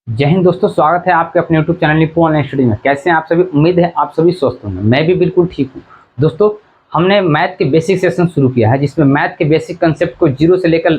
जय हिंद दोस्तों, स्वागत है आपके अपने YouTube channel Nippon online study में। कैसे हैं आप सभी? उम्मीद है आप सभी स्वस्थ होंगे। मैं भी बिल्कुल ठीक हूँ। दोस्तों, हमने मैथ के बेसिक सेशन शुरू किया है, जिसमें मैथ के बेसिक कंसेप्ट को जीरो से लेकर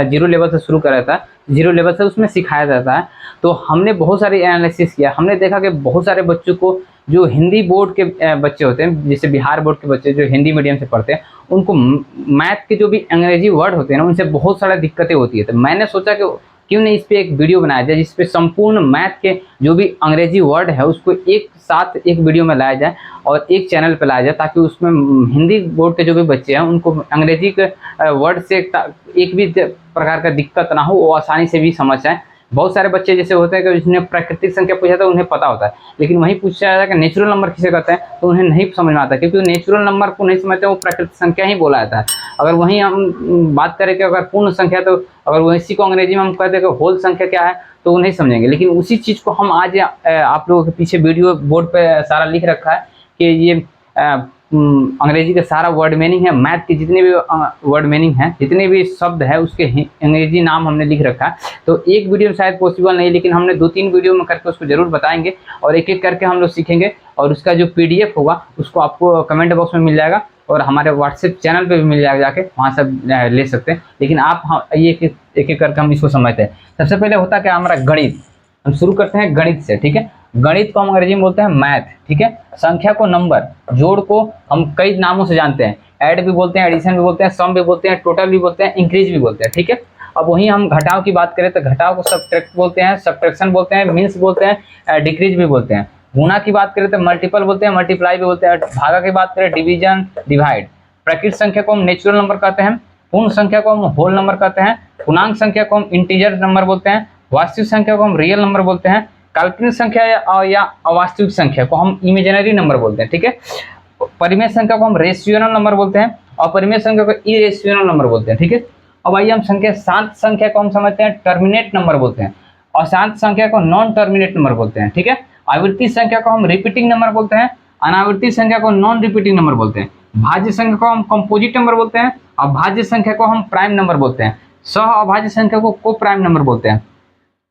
जीरो लेवल से शुरू करा था। जीरो लेवल से उसमें सिखाया जाता है। तो हमने बहुत सारी एनालिसिस किया। हमने देखा कि बहुत सारे बच्चों को जो हिंदी बोर्ड के बच्चे होते हैं, जैसे बिहार बोर्ड के बच्चे जो हिंदी मीडियम से पढ़ते हैं, उनको मैथ के जो भी अंग्रेजी वर्ड होते हैं ना, उनसे बहुत सारी दिक्कतें होती है। तो मैंने सोचा कि क्यों नहीं इस पे एक वीडियो बनाया जाए, जिसपे संपूर्ण मैथ के जो भी अंग्रेजी वर्ड है उसको एक साथ एक वीडियो में लाया जाए और एक चैनल पे लाया जाए, ताकि उसमें हिंदी बोर्ड के जो भी बच्चे हैं उनको अंग्रेजी के वर्ड से एक भी प्रकार का दिक्कत ना हो, वो आसानी से भी समझ जाए। बहुत सारे बच्चे जैसे होते हैं कि जिन्हें प्राकृतिक संख्या पूछा था उन्हें पता होता है, लेकिन वही पूछा जाता है कि नेचुरल नंबर किसे कहते हैं तो उन्हें नहीं समझ में आता, क्योंकि वो नेचुरल नंबर को नहीं समझते, वो प्राकृतिक संख्या ही बोला जाता है। अगर वहीं हम बात करें कि अगर पूर्ण संख्या, तो अगर इसी को अंग्रेजी में हम कहते हैं कि होल संख्या क्या है तो वो नहीं समझेंगे। लेकिन उसी चीज़ को हम आज आप लोगों के पीछे वीडियो बोर्ड पे सारा लिख रखा है कि ये अंग्रेजी का सारा वर्ड मीनिंग है। मैथ के जितने भी वर्ड मीनिंग है, जितने भी शब्द है, उसके अंग्रेजी नाम हमने लिख रखा है। तो एक वीडियो में शायद पॉसिबल नहीं, लेकिन हमने 2-3 वीडियो में करके उसको जरूर बताएंगे और एक एक करके हम लोग सीखेंगे। और उसका जो PDF होगा उसको आपको कमेंट बॉक्स में मिल जाएगा और हमारे व्हाट्सएप चैनल पे भी मिल जाएगा, जाके वहाँ से ले सकते हैं। लेकिन आप ये एक एक करके हम इसको समझते हैं। सबसे पहले होता है क्या, हमारा गणित। हम शुरू करते हैं गणित से, ठीक है। गणित को हम अंग्रेजी में बोलते हैं मैथ, ठीक है। संख्या को नंबर, जोड़ को हम कई नामों से जानते हैं। ऐड भी बोलते हैं, एडिशन भी बोलते हैं, सम भी बोलते हैं, टोटल भी बोलते हैं, इंक्रीज भी बोलते हैं, ठीक है। अब वहीं हम घटाव की बात करें तो घटाव को सब्ट्रैक्ट बोलते हैं, सब्ट्रैक्शन बोलते हैं, मीन्स बोलते हैं, डिक्रीज भी बोलते हैं। गुणा की बात करें तो मल्टीपल बोलते हैं, मल्टीप्लाई भी बोलते हैं। भागा की बात करें डिवीजन, डिवाइड। प्राकृतिक संख्या को हम नेचुरल नंबर कहते हैं। पूर्ण संख्या को हम होल नंबर कहते हैं। पूर्णांक संख्या को हम इंटीजर नंबर बोलते हैं। वास्तविक संख्या को हम रियल नंबर बोलते हैं। काल्पनिक संख्या या अवास्तविक संख्या को हम इमेजिनरी नंबर बोलते हैं, ठीक है। परिमेय संख्या को हम रेशियोनल नंबर बोलते हैं और परिमेय संख्या को इरेशियोनल नंबर बोलते हैं, ठीक है। अब आइए हम शांत संख्या को हम समझते हैं टर्मिनेट नंबर बोलते हैं, और शांत संख्या को नॉन टर्मिनेट नंबर बोलते हैं, ठीक है। आवर्ती संख्या को हम रिपीटिंग नंबर बोलते हैं। अनावर्ती संख्या को नॉन रिपीटिंग नंबर बोलते हैं। भाज्य संख्या को हम कंपोजिट नंबर बोलते हैं और भाज्य संख्या को हम प्राइम नंबर बोलते हैं। सह अभाज्य संख्या को को प्राइम नंबर बोलते हैं।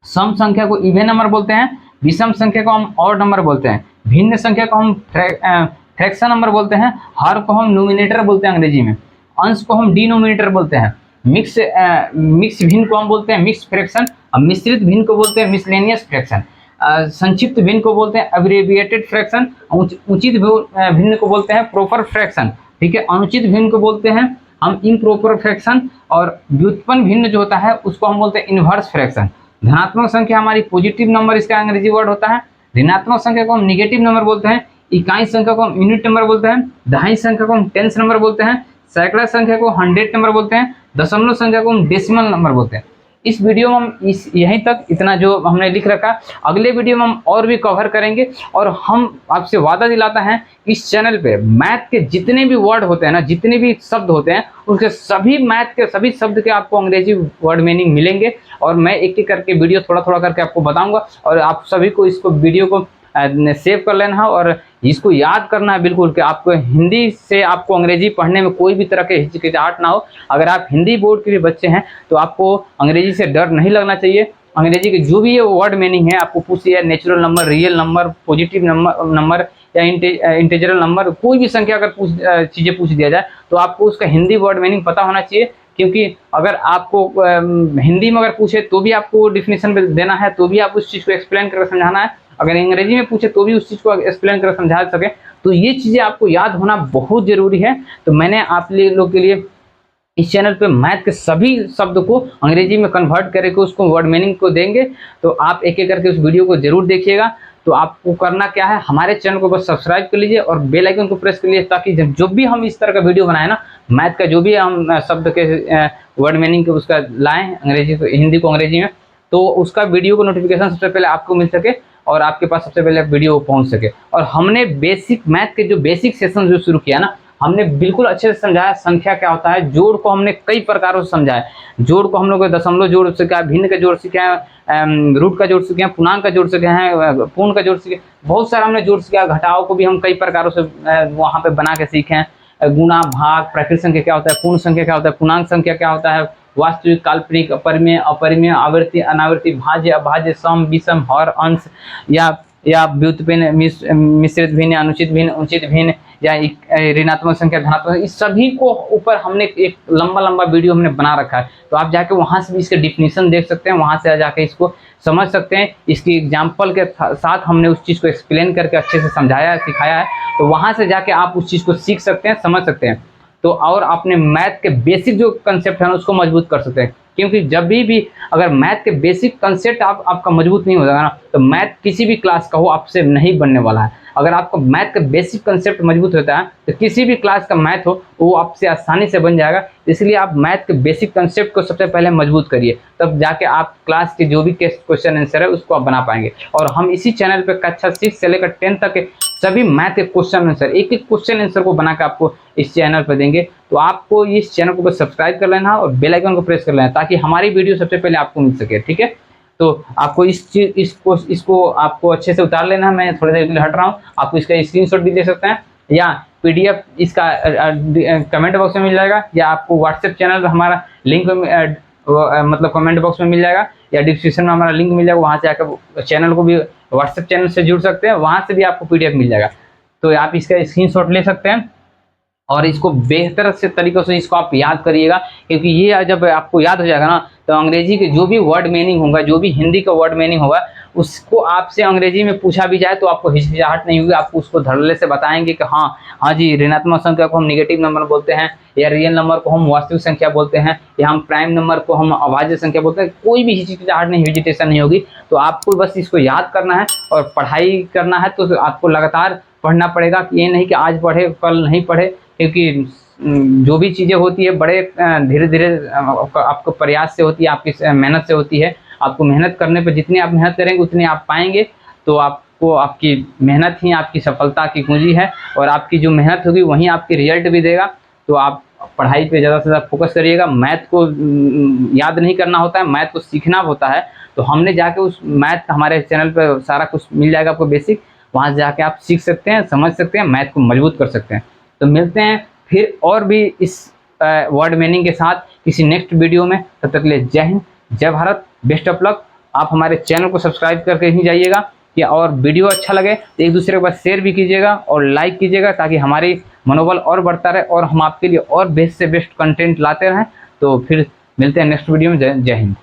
सम संख्या को इवन नंबर बोलते हैं। विषम संख्या को हम ऑड नंबर बोलते हैं। भिन्न संख्या को हम फ्रैक्शन नंबर बोलते हैं। हर को हम नोमिनेटर बोलते हैं अंग्रेजी में। अंश को हम डिनोमिनेटर बोलते हैं। मिक्स भिन्न को हम बोलते हैं मिक्स फ्रैक्शन, और मिश्रित भिन्न को बोलते हैं मिसलेनियस फ्रैक्शन। संक्षिप्त भिन्न को बोलते हैं अब्रेविएटेड फ्रैक्शन। उचित भिन्न को बोलते हैं प्रॉपर फ्रैक्शन, ठीक है। अनुचित भिन्न को बोलते हैं हम इम्प्रॉपर फ्रैक्शन, और व्युत्पन्न भिन्न जो होता है उसको हम बोलते हैं इनवर्स फ्रैक्शन। धनात्मक संख्या हमारी पॉजिटिव नंबर, इसका अंग्रेजी वर्ड होता है। ऋणात्मक संख्या को हम निगेटिव नंबर बोलते हैं। इकाई संख्या को हम यूनिट नंबर बोलते हैं। दहाई संख्या को हम टेंस नंबर बोलते हैं। सैकड़ा संख्या को 100 नंबर बोलते हैं। दशमलव संख्या को हम डेसिमल नंबर बोलते हैं। इस वीडियो में हम यहीं तक इतना जो हमने लिख रखा, अगले वीडियो में हम और भी कवर करेंगे। और हम आपसे वादा दिलाता है, इस चैनल पे मैथ के जितने भी वर्ड होते हैं ना, जितने भी शब्द होते हैं, उनके सभी मैथ के सभी शब्द के आपको अंग्रेजी वर्ड मीनिंग मिलेंगे। और मैं एक एक करके वीडियो थोड़ा थोड़ा करके आपको बताऊंगा, और आप सभी को इसको वीडियो को सेव कर लेना है और इसको याद करना है बिल्कुल, कि आपको हिंदी से आपको अंग्रेजी पढ़ने में कोई भी तरह के हिचकिचाहट ना हो। अगर आप हिंदी बोर्ड के भी बच्चे हैं तो आपको अंग्रेजी से डर नहीं लगना चाहिए। अंग्रेजी के जो भी ये वर्ड मीनिंग है आपको पूछिए, natural number, real number, positive number या इंटीजरल नंबर, कोई भी संख्या अगर चीज़ें पूछ दिया जाए तो आपको उसका हिंदी वर्ड मीनिंग पता होना चाहिए। क्योंकि अगर आपको हिंदी में अगर पूछे तो भी आपको डिफिनेशन देना है, तो भी आप उस चीज़ को एक्सप्लेन करके समझाना है। अगर अंग्रेजी में पूछे तो भी उस चीज़ को एक्सप्लेन कर समझा सके। तो ये चीज़ें आपको याद होना बहुत ज़रूरी है। तो मैंने आप लोग के लिए इस चैनल पे मैथ के सभी शब्द को अंग्रेजी में कन्वर्ट करके उसको वर्ड मीनिंग को देंगे। तो आप एक एक करके उस वीडियो को जरूर देखिएगा। तो आपको करना क्या है, हमारे चैनल को बस सब्सक्राइब कर लीजिए और बेल आइकन को प्रेस कर लीजिए, ताकि जो भी हम इस तरह का वीडियो बनाए ना, मैथ का जो भी हम शब्द के वर्ड मीनिंग के उसका लाएँ अंग्रेजी को, हिंदी को अंग्रेजी में, तो उसका वीडियो को नोटिफिकेशन सबसे पहले आपको मिल सके और आपके पास सबसे पहले वीडियो पहुंच सके। और हमने बेसिक मैथ के जो बेसिक सेशन जो शुरू किया ना, हमने बिल्कुल अच्छे से समझाया संख्या क्या होता है। जोड़ को हमने कई प्रकारों से समझाया। जोड़ को हम लोग दशमलव जोड़ सीखा है, भिन्न का जोड़ सीखे हैं, रूट का जोड़ सीखे हैं, पूर्णांक का जोड़ सीखे हैं, पूर्ण का जोड़ सीखे, बहुत सारा हमने जोड़ सीखा। घटाव को भी हम कई प्रकारों से वहाँ पे बना के सीखे हैं। गुणा, भाग, प्राकृत संख्या क्या होता है, पूर्ण संख्या क्या होता है, पूर्णांक संख्या क्या होता है, वास्तविक, काल्पनिक, अपरिमेय, अपरिमेय, आवर्ती, अनावर्ती, भाज्य, अभाज्य, सम, विषम, हर, अंश या व्युत्पन्न, मिश्रित भिन्न, अनुचित भिन्न, उचित भिन्न, या ऋणात्मक संख्या, धनात्मक, इस सभी को ऊपर हमने एक लंबा वीडियो हमने बना रखा है। तो आप जाके वहां से भी इसके डिफिनीशन देख सकते हैं, वहां से जाके इसको समझ सकते हैं। इसकी एग्जाम्पल के साथ हमने उस चीज़ को एक्सप्लेन करके अच्छे से समझाया है, सिखाया है। तो वहां से जाके आप उस चीज़ को सीख सकते हैं, समझ सकते हैं। तो और अपने मैथ के बेसिक जो कंसेप्ट है उसको मजबूत कर सकते हैं, क्योंकि जब भी अगर मैथ के बेसिक कंसेप्ट आपका मजबूत नहीं हो जाएगा ना, तो मैथ किसी भी क्लास का हो आपसे नहीं बनने वाला है। अगर आपका मैथ का बेसिक कंसेप्ट मजबूत होता है तो किसी भी क्लास का मैथ हो वो आपसे आसानी से बन जाएगा। इसलिए आप मैथ के बेसिक कंसेप्ट को सबसे पहले मजबूत करिए, तब जाके आप क्लास के जो भी क्वेश्चन आंसर है उसको आप बना पाएंगे। और हम इसी चैनल पे कक्षा 6 से लेकर 10 तक के सभी मैथ के क्वेश्चन आंसर, एक एक क्वेश्चन आंसर को बनाकर आपको इस चैनल पर देंगे। तो आपको इस चैनल को बस सब्सक्राइब कर लेना और बेल आइकन को प्रेस कर लेना, ताकि हमारी वीडियो सबसे पहले आपको मिल सके। ठीक है, तो आपको इसको आपको अच्छे से उतार लेना है। मैं थोड़ी देर के लिए हट रहा हूँ, आपको इसका स्क्रीनशॉट भी दे सकते हैं, या पीडीएफ इसका कमेंट बॉक्स में मिल जाएगा, या आपको व्हाट्सएप चैनल हमारा लिंक मतलब कमेंट बॉक्स में मिल जाएगा, या डिस्क्रिप्शन में हमारा लिंक मिल जाएगा। वहाँ से आकर चैनल को भी, व्हाट्सएप चैनल से जुड़ सकते हैं, वहाँ से भी आपको पीडीएफ मिल जाएगा। तो आप इसका स्क्रीनशॉट ले सकते हैं और इसको बेहतर से तरीक़े से इसको आप याद करिएगा, क्योंकि ये जब आपको याद हो जाएगा ना, तो अंग्रेजी के जो भी वर्ड मीनिंग होगा, जो भी हिंदी का वर्ड मीनिंग होगा, उसको आपसे अंग्रेजी में पूछा भी जाए तो आपको हिचकिचाहट नहीं होगी। आप उसको धड़ल्ले से बताएंगे कि हाँ जी, ऋणात्मक संख्या को हम निगेटिव नंबर बोलते हैं, या रियल नंबर को हम वास्तविक संख्या बोलते हैं, या हम प्राइम नंबर को हम अभाज्य संख्या बोलते हैं। कोई भी हिचकिचाहट नहीं, हेजिटेशन नहीं होगी। तो आपको बस इसको याद करना है और पढ़ाई करना है। तो आपको लगातार पढ़ना पड़ेगा, ये नहीं कि आज पढ़े कल नहीं पढ़े, क्योंकि जो भी चीज़ें होती है बड़े धीरे धीरे आपको प्रयास से होती है, आपकी मेहनत से होती है। आपको मेहनत करने पे जितनी आप मेहनत करेंगे उतनी आप पाएंगे। तो आपको आपकी मेहनत ही आपकी सफलता की कुंजी है, और आपकी जो मेहनत होगी वहीं आपकी रिजल्ट भी देगा। तो आप पढ़ाई पे ज़्यादा से ज़्यादा फोकस करिएगा। मैथ को याद नहीं करना होता है, मैथ को सीखना होता है। तो हमने जाके उस मैथ हमारे चैनल पर सारा कुछ मिल जाएगा आपको बेसिक, वहाँ से जाके आप सीख सकते हैं, समझ सकते हैं, मैथ को मजबूत कर सकते हैं। तो मिलते हैं फिर और भी इस वर्ड मीनिंग के साथ किसी नेक्स्ट वीडियो में। तब तक के लिए जय हिंद, जय भारत, बेस्ट ऑफ लक। आप हमारे चैनल को सब्सक्राइब करके ही जाइएगा, कि और वीडियो अच्छा लगे तो एक दूसरे के पास शेयर भी कीजिएगा और लाइक कीजिएगा, ताकि हमारी मनोबल और बढ़ता रहे और हम आपके लिए और बेस्ट से बेस्ट कंटेंट लाते रहें। तो फिर मिलते हैं नेक्स्ट वीडियो में। जय हिंद।